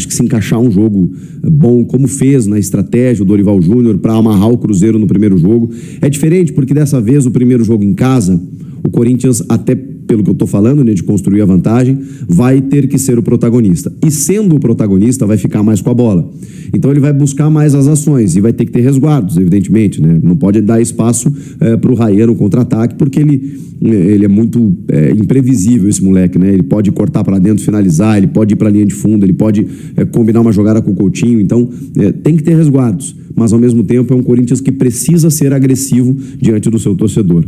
Acho que se encaixar um jogo bom, como fez na estratégia o Dorival Júnior para amarrar o Cruzeiro no primeiro jogo, é diferente porque dessa vez o primeiro jogo em casa, o Corinthians, até pelo que eu estou falando, né, de construir a vantagem, vai ter que ser o protagonista. E sendo o protagonista, vai ficar mais com a bola. Então ele vai buscar mais as ações e vai ter que ter resguardos, evidentemente, né? Não pode dar espaço para o Rayan no contra-ataque, porque ele é muito imprevisível, esse moleque, né? Ele pode cortar para dentro, finalizar, ele pode ir para a linha de fundo, ele pode combinar uma jogada com o Coutinho. Então tem que ter resguardos, mas ao mesmo tempo é um Corinthians que precisa ser agressivo diante do seu torcedor.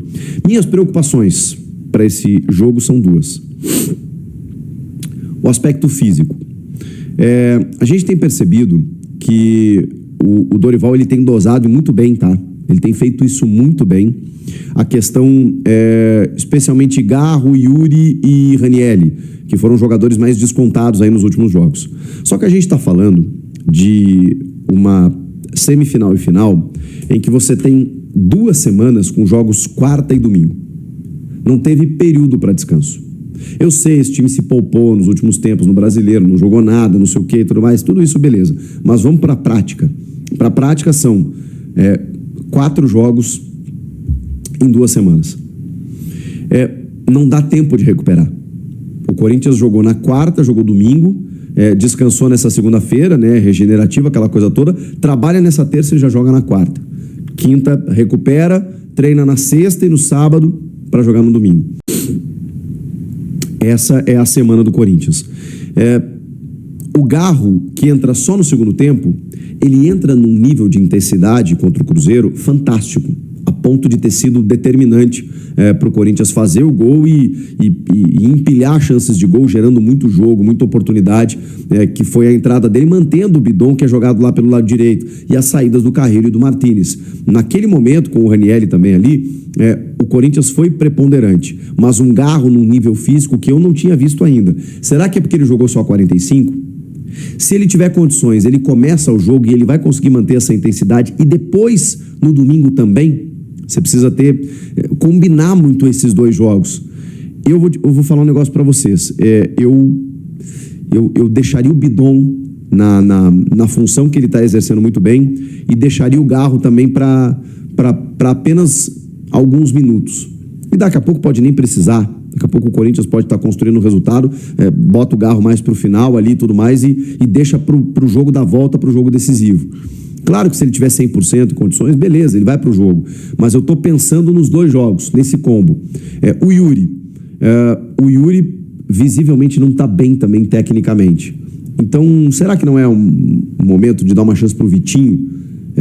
Minhas preocupações para esse jogo são duas. O aspecto físico. A gente tem percebido que o Dorival ele tem dosado muito bem, tá? Ele tem feito isso muito bem. A questão, especialmente Garro, Yuri e Ranieri, que foram jogadores mais descontados aí nos últimos jogos. Só que a gente está falando de uma semifinal e final em que você tem 2 semanas com jogos quarta e domingo. Não teve período para descanso. Eu sei, esse time se poupou nos últimos tempos no Brasileiro, não jogou nada, não sei o que e tudo mais, tudo isso beleza. Mas vamos para a prática. Para a prática são 4 jogos em 2 semanas. Não dá tempo de recuperar. O Corinthians jogou na quarta, jogou domingo, descansou nessa segunda-feira, né, regenerativa, aquela coisa toda, trabalha nessa terça e já joga na quarta. Quinta, recupera, treina na sexta e no sábado para jogar no domingo. Essa é a semana do Corinthians. O Garro, que entra só no segundo tempo, ele entra num nível de intensidade contra o Cruzeiro fantástico, a ponto de ter sido determinante para o Corinthians fazer o gol e empilhar chances de gol, gerando muito jogo, muita oportunidade, que foi a entrada dele, mantendo o Bidon, que é jogado lá pelo lado direito, e as saídas do Carrilho e do Martínez. Naquele momento, com o Ranieri também ali, o Corinthians foi preponderante, mas um Garro num nível físico que eu não tinha visto ainda. Será que é porque ele jogou só 45? Se ele tiver condições, ele começa o jogo e ele vai conseguir manter essa intensidade, e depois, no domingo também, você precisa combinar muito esses 2 jogos. Eu vou falar um negócio para vocês. Eu deixaria o Bidon na função que ele está exercendo muito bem e deixaria o Garro também para apenas alguns minutos. E daqui a pouco pode nem precisar. Daqui a pouco o Corinthians pode estar construindo um resultado, bota o Garro mais para o final ali e tudo mais e deixa para o jogo da volta, para o jogo decisivo. Claro que se ele tiver 100% em condições, beleza, ele vai para o jogo. Mas eu estou pensando nos 2 jogos, nesse combo. O Yuri visivelmente não está bem também tecnicamente. Então, será que não é um momento de dar uma chance para o Vitinho,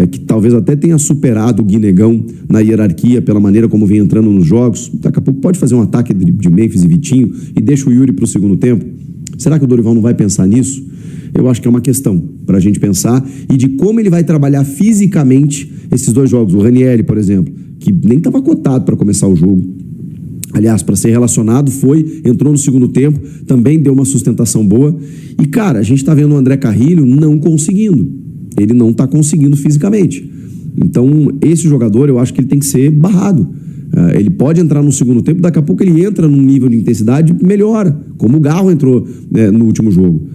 que talvez até tenha superado o Guinegão na hierarquia pela maneira como vem entrando nos jogos? Daqui a pouco pode fazer um ataque de Memphis e Vitinho e deixa o Yuri para o segundo tempo? Será que o Dorival não vai pensar nisso? Eu acho que é uma questão para a gente pensar e de como ele vai trabalhar fisicamente esses 2 jogos. O Ranieri, por exemplo, que nem estava cotado para começar o jogo. Aliás, para ser relacionado, entrou no segundo tempo, também deu uma sustentação boa. E, cara, a gente está vendo o André Carrilho não conseguindo. Ele não está conseguindo fisicamente. Então, esse jogador, eu acho que ele tem que ser barrado. Ele pode entrar no segundo tempo, daqui a pouco ele entra num nível de intensidade e melhora, como o Garro entrou no último jogo.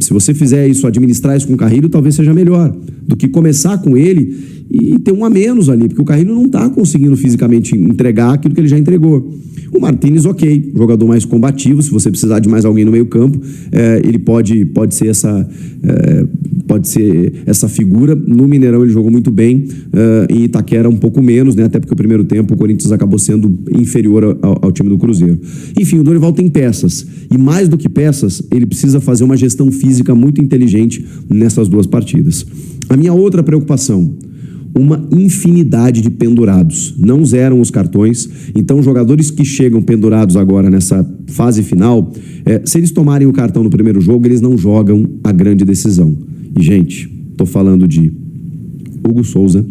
Se você fizer isso, administrar isso com o Carrilho, talvez seja melhor do que começar com ele e ter um a menos ali, porque o Carrilho não está conseguindo fisicamente entregar aquilo que ele já entregou. O Martínez, ok, jogador mais combativo, se você precisar de mais alguém no meio campo, ele pode ser essa figura. No Mineirão ele jogou muito bem, em Itaquera um pouco menos, né? Até porque o primeiro tempo o Corinthians acabou sendo inferior ao time do Cruzeiro. Enfim, o Dorival tem peças, e mais do que peças, ele precisa fazer uma gestão física muito inteligente nessas 2 partidas. A minha outra preocupação: uma infinidade de pendurados. Não zeram os cartões, então jogadores que chegam pendurados agora nessa fase final, se eles tomarem o cartão no primeiro jogo, eles não jogam a grande decisão. E, gente, tô falando de Hugo Souza,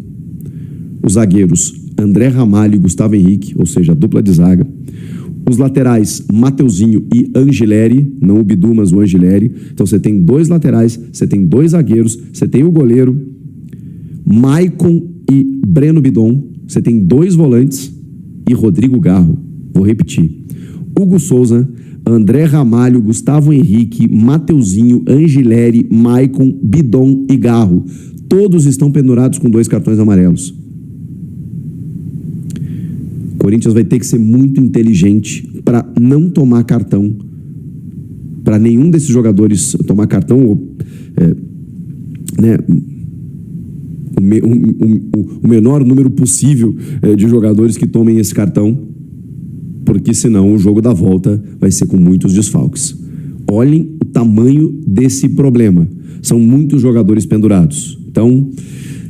os zagueiros André Ramalho e Gustavo Henrique, ou seja, a dupla de zaga, os laterais Mateuzinho e Angileri, não o Bidu, mas o Angileri. Então você tem 2 laterais, você tem 2 zagueiros, você tem o goleiro Maicon e Breno Bidon, você tem 2 volantes e Rodrigo Garro. Vou repetir: Hugo Souza, André Ramalho, Gustavo Henrique, Mateuzinho, Angileri, Maicon, Bidon e Garro. Todos estão pendurados com 2 cartões amarelos. O Corinthians vai ter que ser muito inteligente para não tomar cartão, para nenhum desses jogadores tomar cartão, né, o menor número possível de jogadores que tomem esse cartão, porque senão o jogo da volta vai ser com muitos desfalques. Olhem o tamanho desse problema. São muitos jogadores pendurados. Então,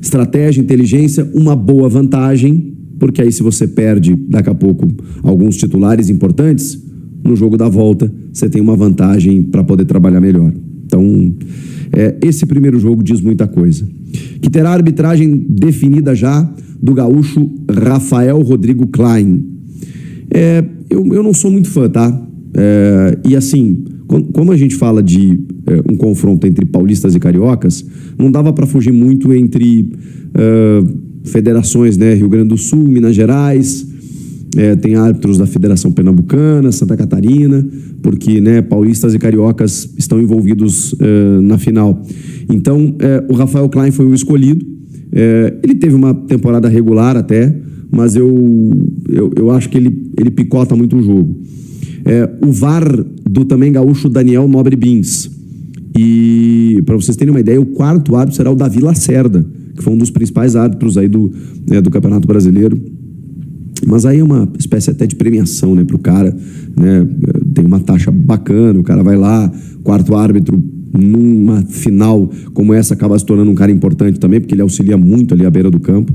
estratégia, inteligência, uma boa vantagem, porque aí se você perde daqui a pouco alguns titulares importantes, no jogo da volta você tem uma vantagem para poder trabalhar melhor. Então, esse primeiro jogo diz muita coisa. Que terá a arbitragem definida já do gaúcho Rafael Rodrigo Klein. Eu não sou muito fã, tá? E assim, como a gente fala de um confronto entre paulistas e cariocas, não dava para fugir muito entre federações, né? Rio Grande do Sul, Minas Gerais, tem árbitros da Federação Pernambucana, Santa Catarina, porque, né, paulistas e cariocas estão envolvidos na final. Então, o Rafael Klein foi o escolhido. Ele teve uma temporada regular até, mas eu acho que ele picota muito o jogo. O VAR do também gaúcho Daniel Nobre Bins. E, para vocês terem uma ideia, o 4º árbitro será o Davi Lacerda, que foi um dos principais árbitros aí do Campeonato Brasileiro. Mas aí é uma espécie até de premiação, né, pro cara, né? Tem uma taxa bacana, o cara vai lá, 4º árbitro numa final como essa acaba se tornando um cara importante também, porque ele auxilia muito ali à beira do campo.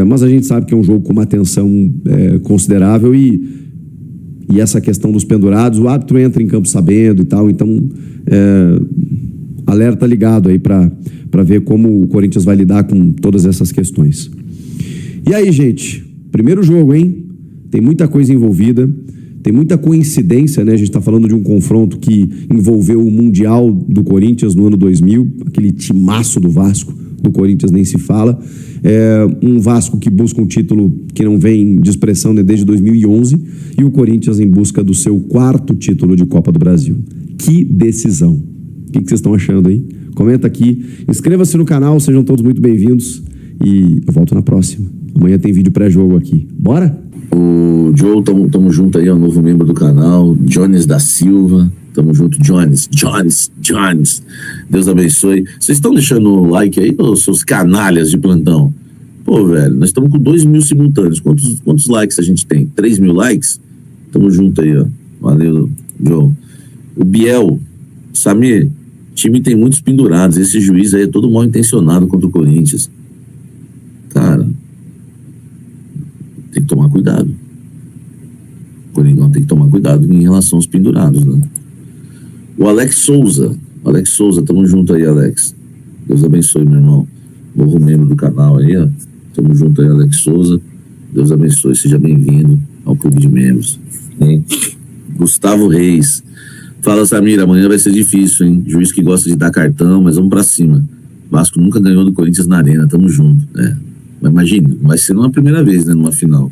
Mas a gente sabe que é um jogo com uma tensão considerável e essa questão dos pendurados, o árbitro entra em campo sabendo e tal, então alerta ligado aí para ver como o Corinthians vai lidar com todas essas questões. E aí, gente, primeiro jogo, hein? Tem muita coisa envolvida, tem muita coincidência, né? A gente está falando de um confronto que envolveu o Mundial do Corinthians no ano 2000, aquele timaço do Vasco, do Corinthians nem se fala. Um Vasco que busca um título que não vem de expressão, né, desde 2011, e o Corinthians em busca do seu 4º título de Copa do Brasil. Que decisão! O que vocês estão achando aí? Comenta aqui, inscreva-se no canal, sejam todos muito bem-vindos e eu volto na próxima. Amanhã tem vídeo pré-jogo aqui. Bora? O Joe, tamo junto aí, é um novo membro do canal. Jones da Silva, tamo junto. Jones. Deus abençoe. Vocês estão deixando o like aí, ô seus canalhas de plantão? Pô, velho, nós estamos com 2.000 simultâneos. Quantos likes a gente tem? 3.000 likes? Tamo junto aí, ó. Valeu, Joe. O Biel, Samir, o time tem muitos pendurados. Esse juiz aí é todo mal intencionado contra o Corinthians. Cara, tem que tomar cuidado. O Corinthians tem que tomar cuidado em relação aos pendurados, né? O Alex Souza, tamo junto aí, Alex. Deus abençoe, meu irmão. Novo membro do canal aí, ó. Tamo junto aí, Alex Souza. Deus abençoe, seja bem-vindo ao clube de membros. Hein? Gustavo Reis. Fala, Samir, amanhã vai ser difícil, hein? Juiz que gosta de dar cartão, mas vamos pra cima. Vasco nunca ganhou do Corinthians na arena, tamo junto. Mas imagina, vai ser numa primeira vez, né? Numa final.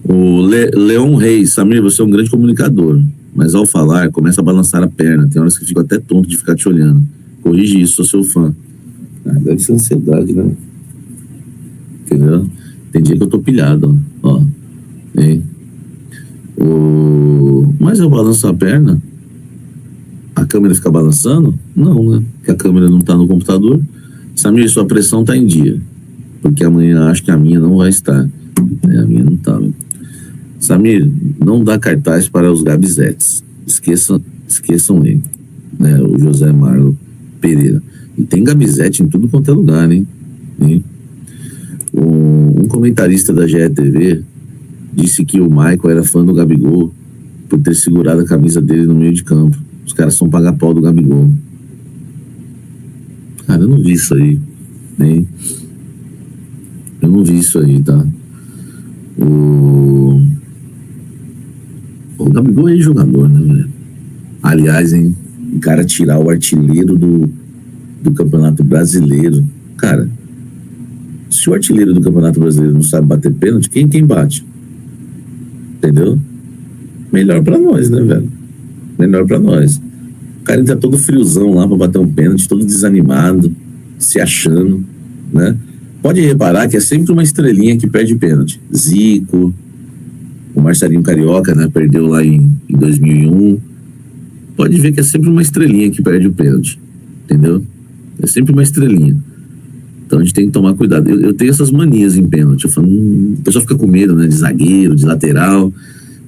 O Leon Reis. Samir, você é um grande comunicador, mas ao falar, começa a balançar a perna. Tem horas que fico até tonto de ficar te olhando. Corrige isso, sou seu fã. Deve ser ansiedade, né? Entendeu? Tem dia que eu tô pilhado, ó. Hein? Mas eu balanço a perna? A câmera fica balançando? Não, né? Porque a câmera não tá no computador. Samir, sua pressão tá em dia. Porque amanhã acho que a minha não vai estar. A minha não tá, né? Samir, não dá cartaz para os Gabizetes. Esqueçam ele. Né? O José Marlo Pereira. E tem Gabizete em tudo quanto é lugar, hein? Um comentarista da GETV disse que o Michael era fã do Gabigol por ter segurado a camisa dele no meio de campo. Os caras são paga-pau do Gabigol. Cara, eu não vi isso aí. Hein? Eu não vi isso aí, tá? O Gabigol é jogador, né, velho? Aliás, hein? O cara tirar o artilheiro do Campeonato Brasileiro. Cara, se o artilheiro do Campeonato Brasileiro não sabe bater pênalti, quem bate? Entendeu? Melhor pra nós, né, velho? Melhor pra nós. O cara entra todo friozão lá pra bater um pênalti, todo desanimado, se achando, né? Pode reparar que é sempre uma estrelinha que perde pênalti. Zico, o Marcelinho Carioca, né? Perdeu lá em 2001. Pode ver que é sempre uma estrelinha que perde o pênalti, entendeu? É sempre uma estrelinha. Então a gente tem que tomar cuidado. Eu tenho essas manias em pênalti. Eu falo, o pessoal fica com medo, né? De zagueiro, de lateral.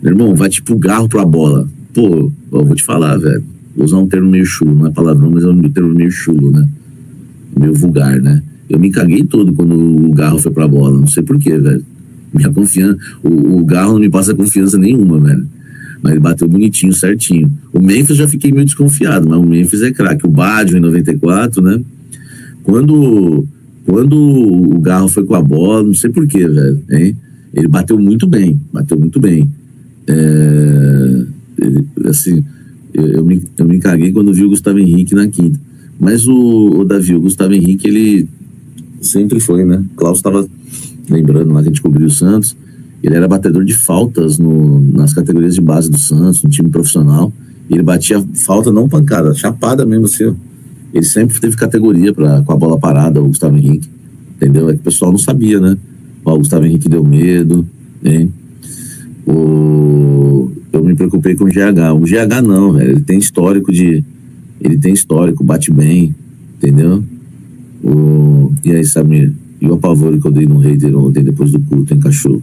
Meu irmão, vai tipo garro pra bola. Pô, eu vou te falar, velho. Vou usar um termo meio chulo, não é palavrão, mas é um termo meio chulo, né? Meio vulgar, né? Eu me caguei todo quando o Garro foi pra bola. Não sei porquê, velho. Minha confiança... O Garro não me passa confiança nenhuma, velho. Mas ele bateu bonitinho, certinho. O Memphis já fiquei meio desconfiado, mas o Memphis é craque. O Baggio em 94, né? Quando o Garro foi com a bola, não sei porquê, velho. Hein? Ele bateu muito bem. Bateu muito bem. Assim... Eu me caguei quando vi o Gustavo Henrique na quinta. Mas o Davi, o Gustavo Henrique, ele sempre foi, né? O Klaus estava lembrando lá que a gente cobriu o Santos. Ele era batedor de faltas nas categorias de base do Santos, no time profissional. E ele batia falta, não pancada, chapada mesmo, assim. Ele sempre teve categoria com a bola parada, o Gustavo Henrique. Entendeu? É que o pessoal não sabia, né? Ó, o Gustavo Henrique deu medo, hein? Eu me preocupei com o GH. O GH não, velho. Ele tem histórico, bate bem, entendeu? E aí, Samir? E o apavoro que eu dei no hater ontem, depois do culto, encaixou.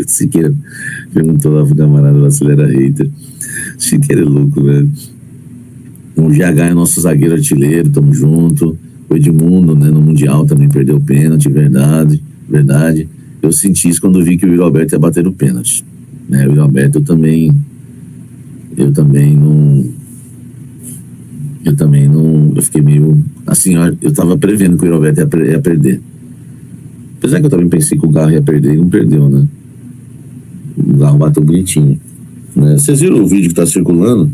Siqueira perguntou lá pro camarada do Acelera Hater. Siqueira é louco, velho. O GH é nosso zagueiro artilheiro, tamo junto. O Edmundo, né, no Mundial também perdeu o pênalti, verdade. Eu senti isso quando vi que o Yuri Alberto ia bater o pênalti. Né, o Yuri Alberto eu também não, eu fiquei meio, assim, eu tava prevendo que o Yuri Alberto ia perder. Apesar que eu também pensei que o Garro ia perder e não perdeu, né? O Garro bateu bonitinho, né? Vocês viram o vídeo que tá circulando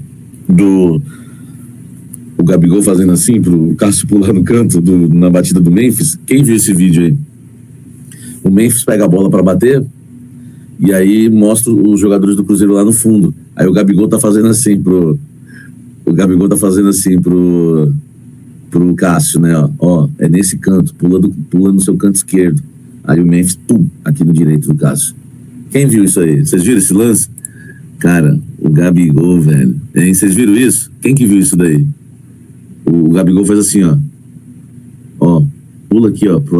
o Gabigol fazendo assim pro Cássio pular no canto na batida do Memphis? Quem viu esse vídeo aí? O Memphis pega a bola pra bater e aí mostra os jogadores do Cruzeiro lá no fundo. Aí o Gabigol tá fazendo assim pro Cássio, né? Ó, é nesse canto, pula no seu canto esquerdo. Aí o Memphis, pum, aqui no direito do Cássio. Quem viu isso aí? Vocês viram esse lance? Cara, o Gabigol, velho. Hein? Vocês viram isso? Quem que viu isso daí? O Gabigol faz assim, ó. Ó, pula aqui, ó, pro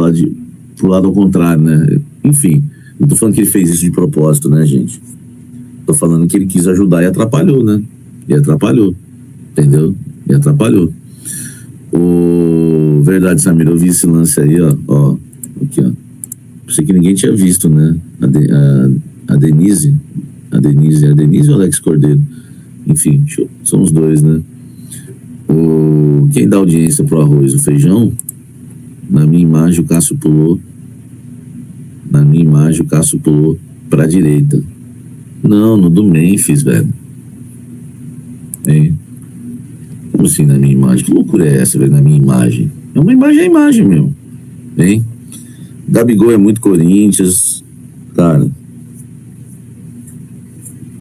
lado ao contrário, né? Enfim, não tô falando que ele fez isso de propósito, né, gente? Tô falando que ele quis ajudar e atrapalhou, né? E atrapalhou, entendeu? E atrapalhou. Verdade, Samir, eu vi esse lance aí, ó. Aqui, ó. Pensei que ninguém tinha visto, né? A Denise ou Alex Cordeiro? Enfim, são os dois, né? Quem dá audiência pro arroz? O Feijão? Na minha imagem, o Cássio pulou. Pra direita. Não, no do Memphis, velho. Hein? Como assim na minha imagem? Que loucura é essa, velho? Na minha imagem. É uma imagem, meu. Hein? Gabigol é muito Corinthians. Cara,